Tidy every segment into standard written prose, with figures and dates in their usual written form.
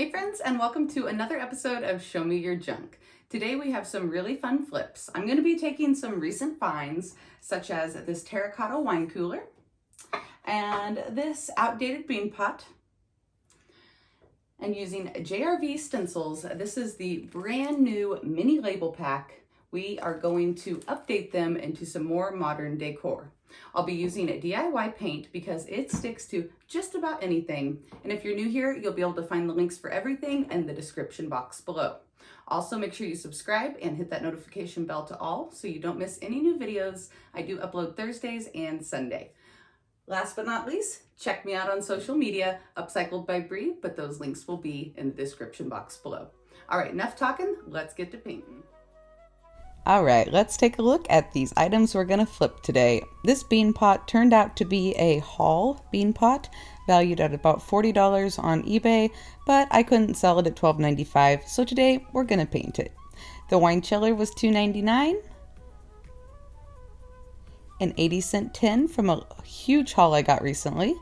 Hey friends, and welcome to another episode of Show Me Your Junk. Today we have some really fun flips. I'm going to be taking some recent finds, such as this terracotta wine cooler, and this outdated bean pot, and using JRV Stencils. This is the brand new mini label pack. We are going to update them into some more modern decor. I'll be using a DIY paint because it sticks to just about anything. And if you're new here, you'll be able to find the links for everything in the description box below. Also, make sure you subscribe and hit that notification bell to all so you don't miss any new videos. I do upload Thursdays and Sunday. Last but not least, check me out on social media, Upcycled by Bri, but those links will be in the description box below. All right, enough talking, let's get to painting. All right, let's take a look at these items we're gonna flip today. This bean pot turned out to be a haul bean pot, valued at about $40 on eBay, but I couldn't sell it at $12.95, so today we're gonna paint it. The wine chiller was $2.99. An 80-cent tin from a huge haul I got recently,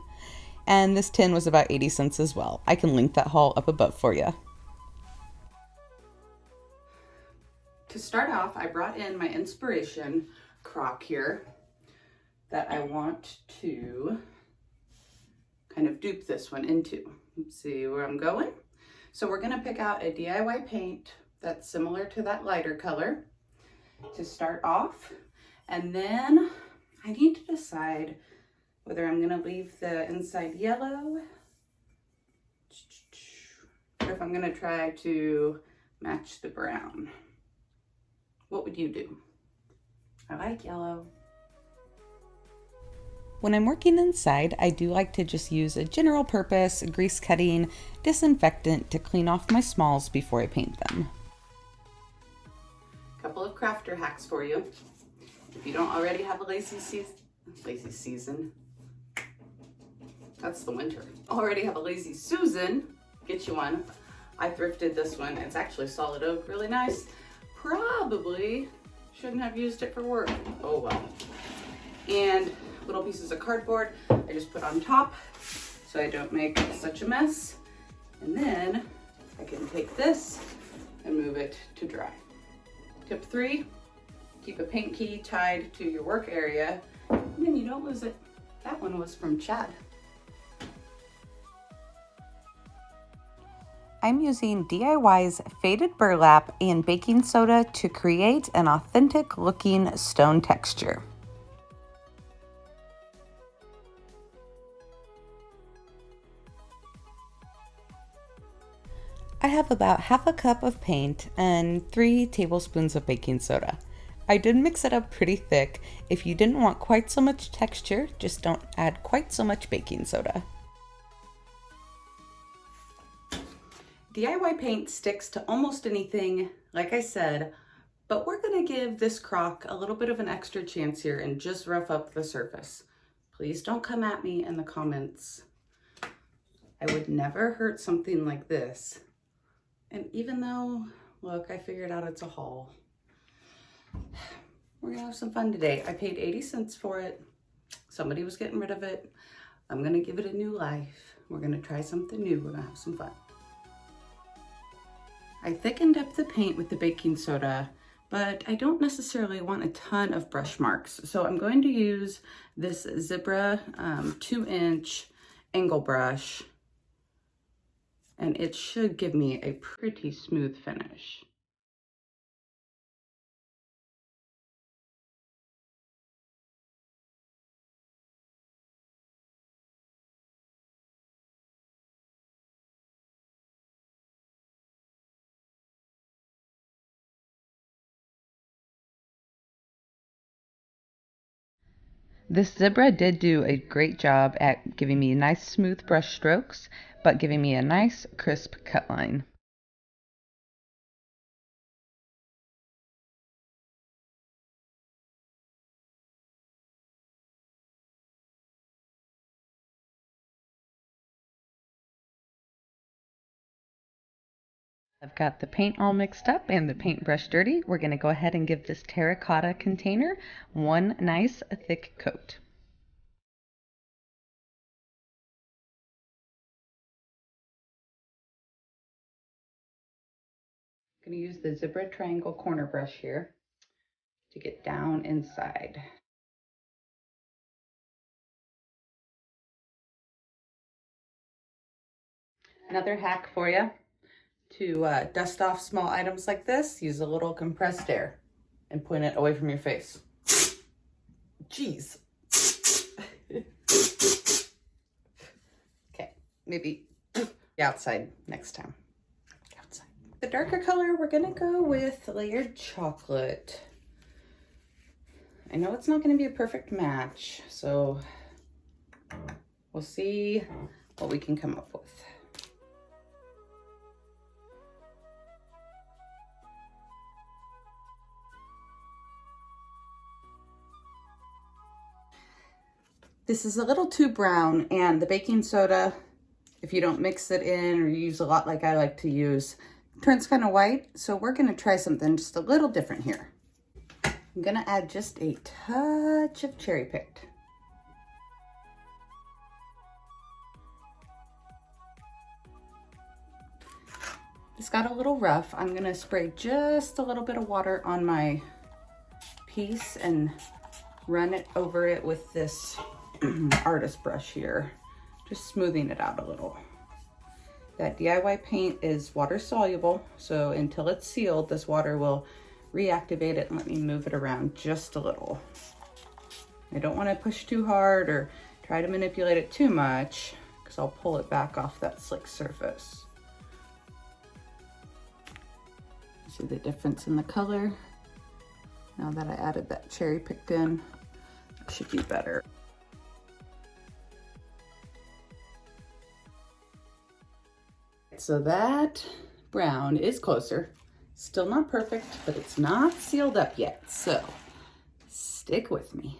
and this tin was about 80 cents as well. I can link that haul up above for you. To start off, I brought in my inspiration crock here that I want to kind of dupe this one into. Let's see where I'm going. So we're gonna pick out a DIY paint that's similar to that lighter color to start off. And then I need to decide whether I'm gonna leave the inside yellow or if I'm gonna try to match the brown. What would you do? I like yellow. When I'm working inside, I do like to just use a general purpose grease cutting disinfectant to clean off my smalls before I paint them. Couple of crafter hacks for you. If you don't already have a lazy season, that's the winter. Already have a lazy Susan, get you one. I thrifted this one. It's actually solid oak, really nice. Probably shouldn't have used it for work. Oh well. And little pieces of cardboard I just put on top so I don't make such a mess. And then I can take this and move it to dry. Tip 3, keep a paint key tied to your work area and then you don't lose it. That one was from Chad. I'm using DIY's faded burlap and baking soda to create an authentic looking stone texture. I have about half a cup of paint and 3 tablespoons of baking soda. I did mix it up pretty thick. If you didn't want quite so much texture, just don't add quite so much baking soda. DIY paint sticks to almost anything, like I said, but we're gonna give this crock a little bit of an extra chance here and just rough up the surface. Please don't come at me in the comments. I would never hurt something like this. And even though, look, I figured out it's a haul. We're gonna have some fun today. I paid 80 cents for it. Somebody was getting rid of it. I'm gonna give it a new life. We're gonna try something new. We're gonna have some fun. I thickened up the paint with the baking soda, but I don't necessarily want a ton of brush marks. So I'm going to use this Zebra 2-inch angle brush, and it should give me a pretty smooth finish. This Zebra did do a great job at giving me nice smooth brush strokes, but giving me a nice crisp cut line. I've got the paint all mixed up and the paintbrush dirty. We're going to go ahead and give this terracotta container one nice thick coat. I'm going to use the zebra triangle corner brush here to get down inside. Another hack for you to dust off small items like this, use a little compressed air and point it away from your face. Jeez. Okay, maybe outside next time. Outside. The darker color, we're gonna go with layered chocolate. I know it's not gonna be a perfect match, so we'll see what we can come up with. This is a little too brown, and the baking soda, if you don't mix it in or use a lot like I like to use, turns kind of white. So we're gonna try something just a little different here. I'm gonna add just a touch of cherry picked. It's got a little rough. I'm gonna spray just a little bit of water on my piece and run it over it with this artist brush here, just smoothing it out a little. That DIY paint is water soluble, so until it's sealed, this water will reactivate it. And let me move it around just a little. I don't want to push too hard or try to manipulate it too much, because I'll pull it back off that slick surface. See the difference in the color? Now that I added that cherry picked in, it should be better. So that brown is closer. Still not perfect, but it's not sealed up yet. So stick with me.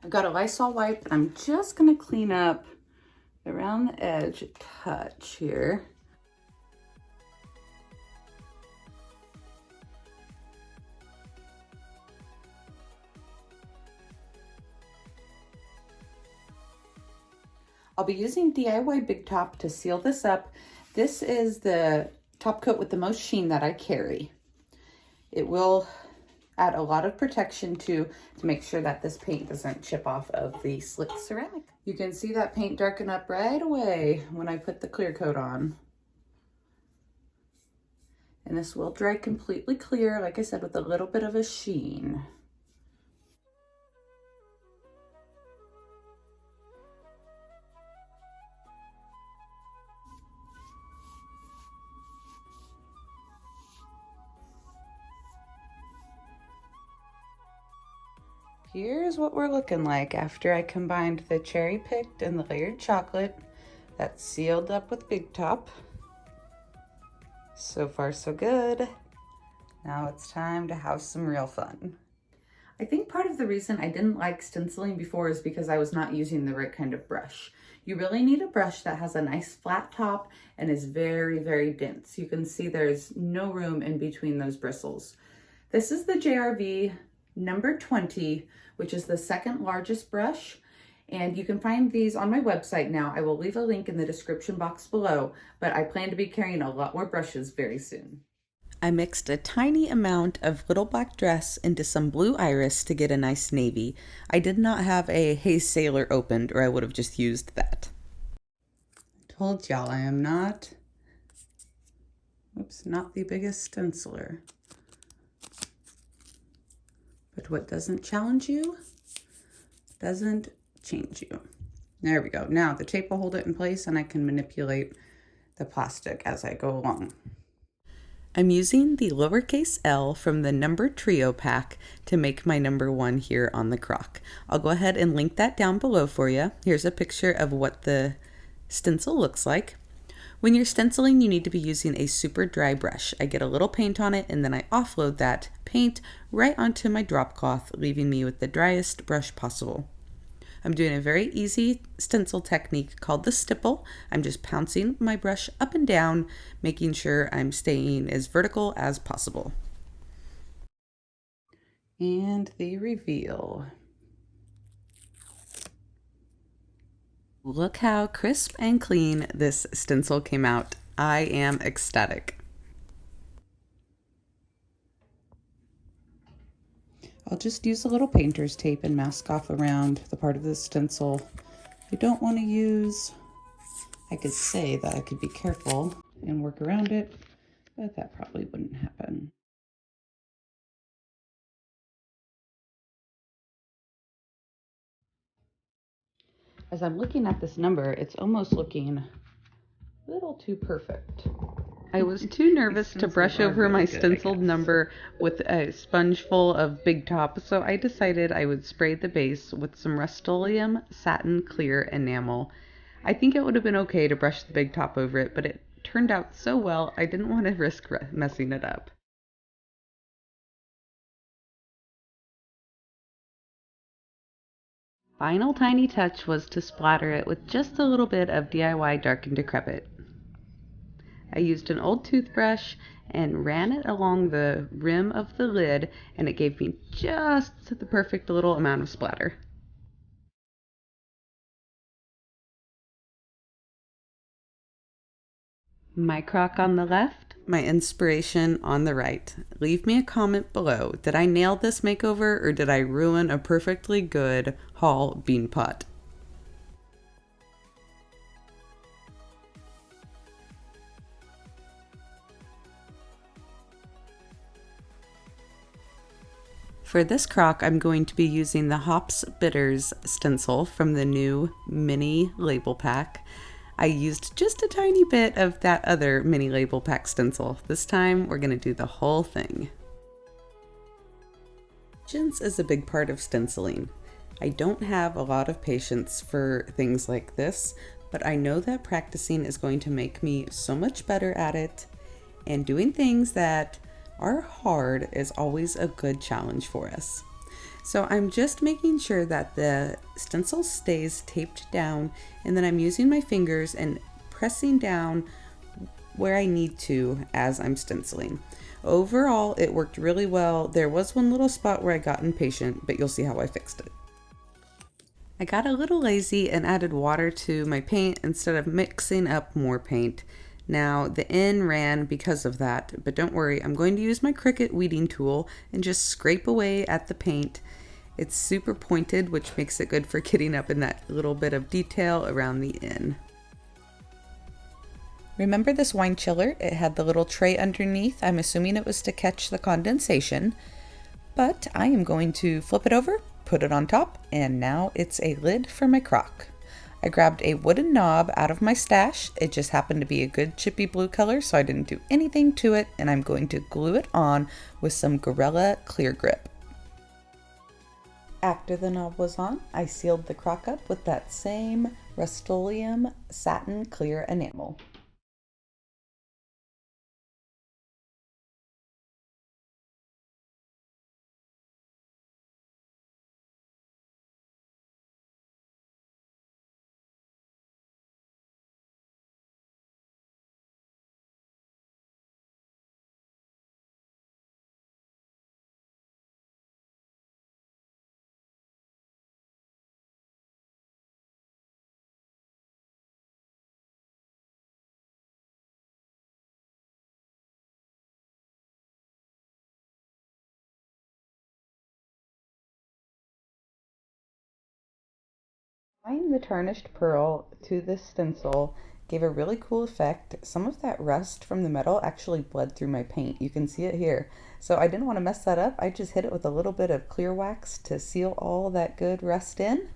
I've got a Lysol wipe. I'm just gonna clean up around the edge a touch here. I'll be using DIY Big Top to seal this up. This is the top coat with the most sheen that I carry. It will add a lot of protection to make sure that this paint doesn't chip off of the slick ceramic. You can see that paint darken up right away when I put the clear coat on. And this will dry completely clear, like I said, with a little bit of a sheen. Here's what we're looking like after I combined the cherry picked and the layered chocolate. That's sealed up with Big Top. So far, so good. Now it's time to have some real fun. I think part of the reason I didn't like stenciling before is because I was not using the right kind of brush. You really need a brush that has a nice flat top and is very, very dense. You can see there's no room in between those bristles. This is the JRV number 20, which is the second largest brush. And you can find these on my website now. I will leave a link in the description box below, but I plan to be carrying a lot more brushes very soon. I mixed a tiny amount of Little Black Dress into some Blue Iris to get a nice navy. I did not have a Hey Sailor opened, or I would have just used that. Told y'all I am not the biggest stenciler. But what doesn't challenge you doesn't change you. There we go. Now the tape will hold it in place and I can manipulate the plastic as I go along. I'm using the lowercase L from the number trio pack to make my number 1 here on the crock. I'll go ahead and link that down below for you. Here's a picture of what the stencil looks like. When you're stenciling, you need to be using a super dry brush. I get a little paint on it and then I offload that paint right onto my drop cloth, leaving me with the driest brush possible. I'm doing a very easy stencil technique called the stipple. I'm just pouncing my brush up and down, making sure I'm staying as vertical as possible. And the reveal. Look how crisp and clean this stencil came out. I am ecstatic. I'll just use a little painter's tape and mask off around the part of the stencil I don't want to use. I could say that I could be careful and work around it, but that probably wouldn't happen. As I'm looking at this number, it's almost looking a little too perfect. I was too nervous to brush over my stenciled number with a sponge full of Big Top, so I decided I would spray the base with some Rust-Oleum Satin Clear Enamel. I think it would have been okay to brush the Big Top over it, but it turned out so well I didn't want to risk messing it up. Final tiny touch was to splatter it with just a little bit of DIY Dark and Decrepit. I used an old toothbrush and ran it along the rim of the lid, and it gave me just the perfect little amount of splatter. My crock on the left, my inspiration on the right. Leave me a comment below. Did I nail this makeover, or did I ruin a perfectly good haul bean pot? For this crock, I'm going to be using the Hops Bitters stencil from the new mini label pack. I used just a tiny bit of that other mini label pack stencil. This time, we're going to do the whole thing. Patience is a big part of stenciling. I don't have a lot of patience for things like this, but I know that practicing is going to make me so much better at it, and doing things that are hard is always a good challenge for us. So I'm just making sure that the stencil stays taped down, and then I'm using my fingers and pressing down where I need to as I'm stenciling. Overall, it worked really well. There was one little spot where I got impatient, but you'll see how I fixed it. I got a little lazy and added water to my paint instead of mixing up more paint. Now, the N ran because of that, but don't worry, I'm going to use my Cricut weeding tool and just scrape away at the paint. It's super pointed, which makes it good for getting up in that little bit of detail around the N. Remember this wine chiller? It had the little tray underneath. I'm assuming it was to catch the condensation, but I am going to flip it over, put it on top, and now it's a lid for my crock. I grabbed a wooden knob out of my stash. It just happened to be a good chippy blue color, so I didn't do anything to it, and I'm going to glue it on with some Gorilla Clear Grip. After the knob was on, I sealed the crock up with that same Rust-Oleum Satin Clear Enamel. Applying the tarnished pearl to this stencil gave a really cool effect. Some of that rust from the metal actually bled through my paint. You can see it here. So I didn't want to mess that up. I just hit it with a little bit of clear wax to seal all that good rust in.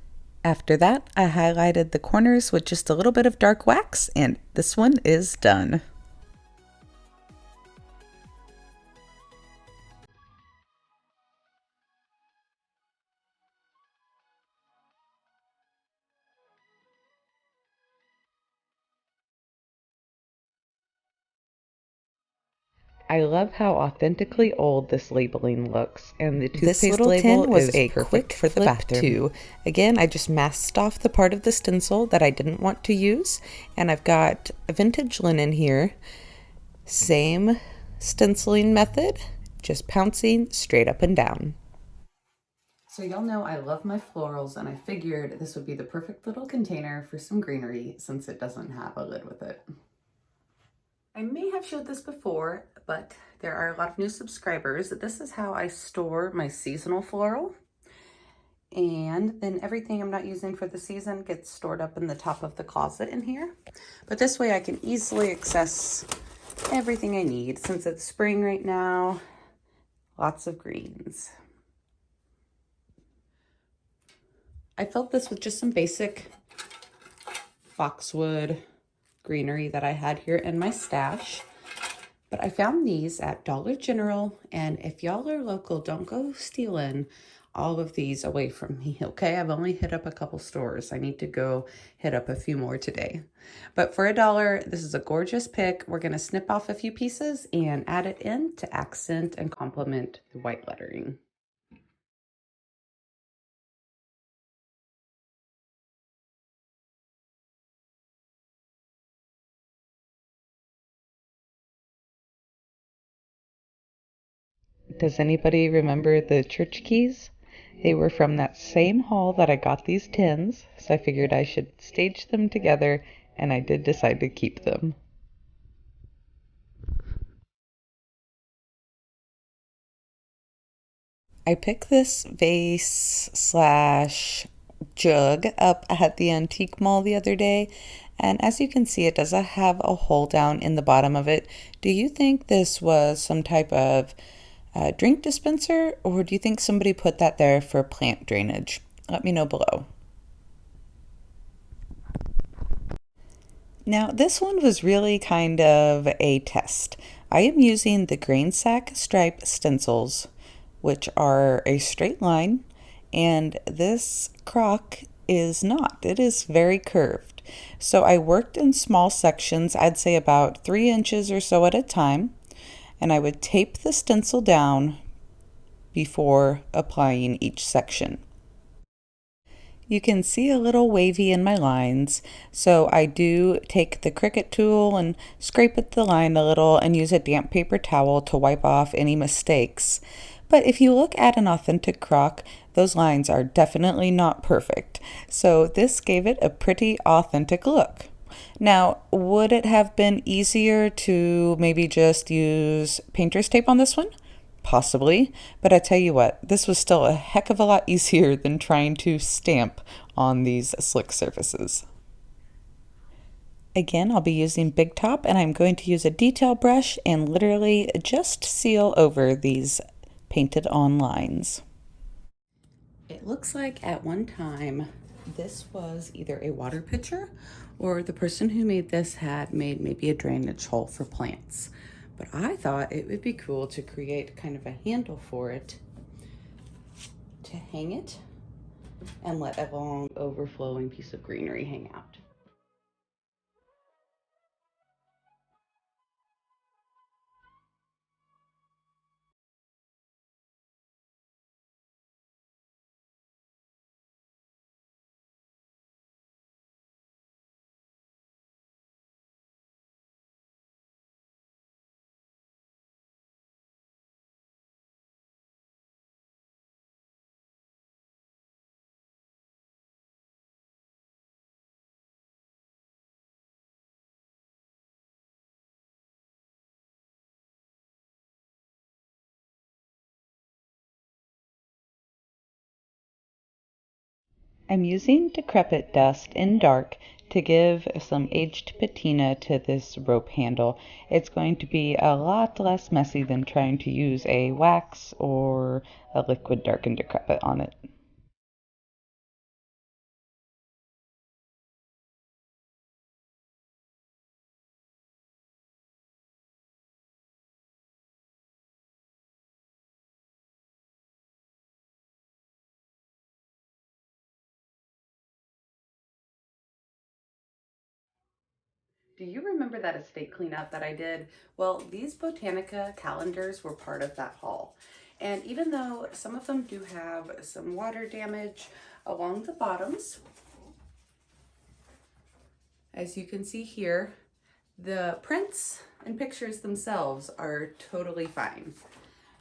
After that, I highlighted the corners with just a little bit of dark wax, and this one is done. I love how authentically old this labeling looks, and the toothpaste This little label tin was is a perfect quick for the flip bathroom too. Again, I just masked off the part of the stencil that I didn't want to use, and I've got a vintage linen here. Same stenciling method, just pouncing straight up and down. So y'all know I love my florals, and I figured this would be the perfect little container for some greenery since it doesn't have a lid with it. I may have showed this before, but there are a lot of new subscribers. This is how I store my seasonal floral. And then everything I'm not using for the season gets stored up in the top of the closet in here. But this way I can easily access everything I need. Since it's spring right now, lots of greens. I filled this with just some basic boxwood greenery that I had here in my stash. But I found these at Dollar General, and if y'all are local, don't go stealing all of these away from me, okay? I've only hit up a couple stores. I need to go hit up a few more today. But for $1, this is a gorgeous pick. We're gonna snip off a few pieces and add it in to accent and complement the white lettering. Does anybody remember the church keys? They were from that same haul that I got these tins, so I figured I should stage them together, and I did decide to keep them. I picked this vase slash jug up at the antique mall the other day, and as you can see, it does have a hole down in the bottom of it. Do you think this was some type of drink dispenser, or do you think somebody put that there for plant drainage? Let me know below. Now, this one was really kind of a test. I am using the grain sack stripe stencils, which are a straight line, and this crock is not. It is very curved. So I worked in small sections, I'd say about 3 inches or so at a time, and I would tape the stencil down before applying each section. You can see a little wavy in my lines, so I do take the Cricut tool and scrape at the line a little and use a damp paper towel to wipe off any mistakes. But if you look at an authentic crock, those lines are definitely not perfect, so this gave it a pretty authentic look. Now, would it have been easier to maybe just use painter's tape on this one? Possibly, but I tell you what, this was still a heck of a lot easier than trying to stamp on these slick surfaces. Again, I'll be using Big Top, and I'm going to use a detail brush and literally just seal over these painted on lines. It looks like at one time this was either a water pitcher or the person who made this had made maybe a drainage hole for plants. But I thought it would be cool to create kind of a handle for it to hang it and let a long overflowing piece of greenery hang out. I'm using Decrepit Dust in dark to give some aged patina to this rope handle. It's going to be a lot less messy than trying to use a wax or a liquid darkened Decrepit on it. Do you remember that estate cleanup that I did? Well, these Botanica calendars were part of that haul. And even though some of them do have some water damage along the bottoms, as you can see here, the prints and pictures themselves are totally fine.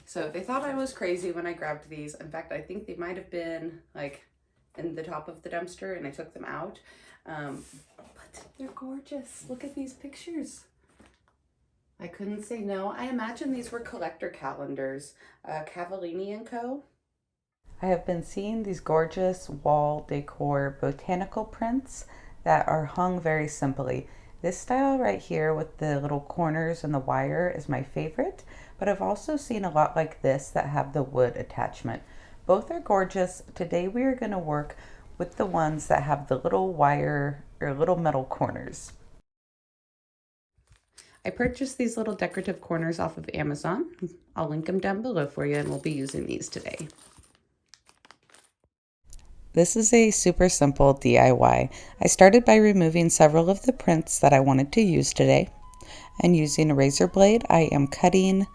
So they thought I was crazy when I grabbed these. In fact, I think they might have been like in the top of the dumpster and I took them out. But they're gorgeous. Look at these pictures. I couldn't say no. I imagine these were collector calendars. Cavallini & Co. I have been seeing these gorgeous wall decor botanical prints that are hung very simply. This style right here with the little corners and the wire is my favorite, but I've also seen a lot like this that have the wood attachment. Both are gorgeous. Today we are going to work with the ones that have the little wire or little metal corners. I purchased these little decorative corners off of Amazon. I'll link them down below for you, and we'll be using these today. This is a super simple DIY. I started by removing several of the prints that I wanted to use today, and using a razor blade I am cutting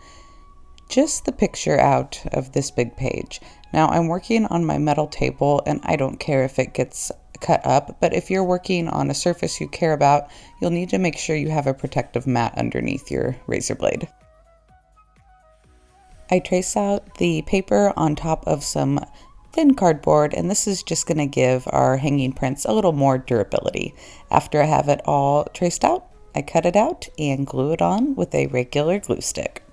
just the picture out of this big page. Now I'm working on my metal table and I don't care if it gets cut up, but if you're working on a surface you care about, you'll need to make sure you have a protective mat underneath your razor blade. I trace out the paper on top of some thin cardboard, and this is just going to give our hanging prints a little more durability. After I have it all traced out, I cut it out and glue it on with a regular glue stick.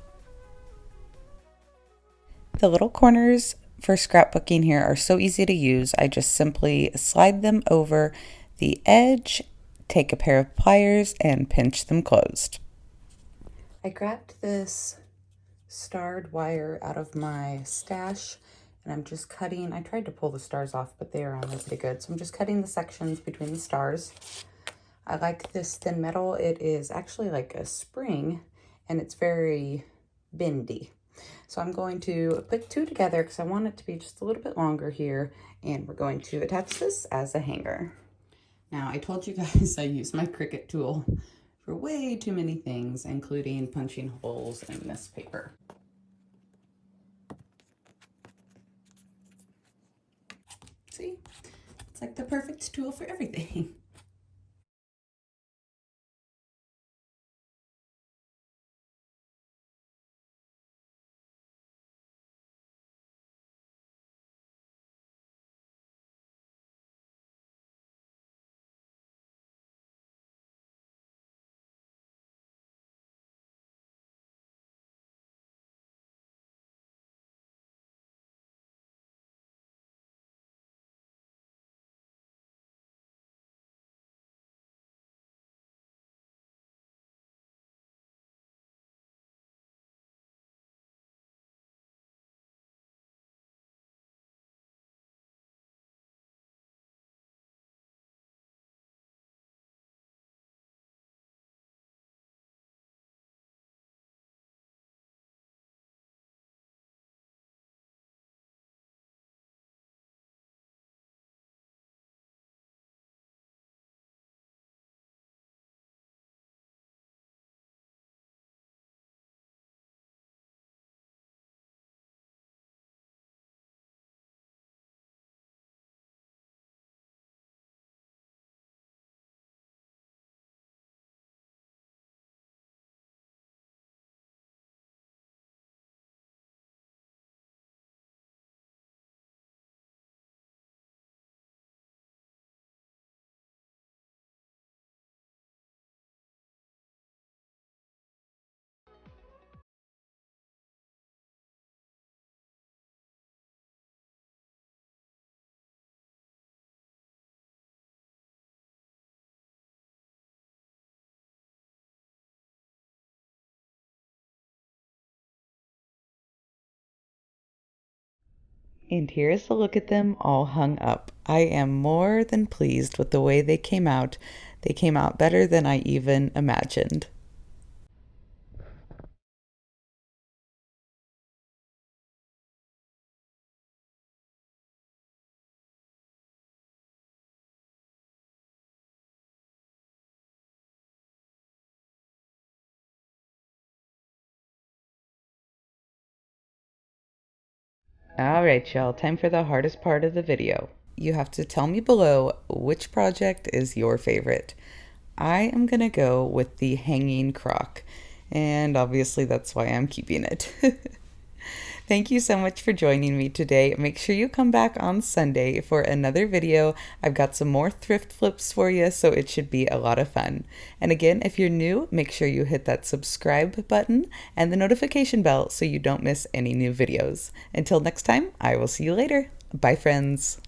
The little corners for scrapbooking here are so easy to use. I just simply slide them over the edge, take a pair of pliers, and pinch them closed. I grabbed this starred wire out of my stash, and I'm just cutting. I tried to pull the stars off, but they are on there pretty good. So I'm just cutting the sections between the stars. I like this thin metal. It is actually like a spring, and it's very bendy. So I'm going to put two together because I want it to be just a little bit longer here, and we're going to attach this as a hanger. Now, I told you guys I use my Cricut tool for way too many things, including punching holes in this paper. See, it's like the perfect tool for everything. And here's a look at them all hung up. I am more than pleased with the way they came out. They came out better than I even imagined. Alright y'all, time for the hardest part of the video. You have to tell me below which project is your favorite. I am gonna go with the hanging crock, and obviously that's why I'm keeping it. Thank you so much for joining me today. Make sure you come back on Sunday for another video. I've got some more thrift flips for you, so it should be a lot of fun. And again, if you're new, make sure you hit that subscribe button and the notification bell so you don't miss any new videos. Until next time, I will see you later. Bye, friends.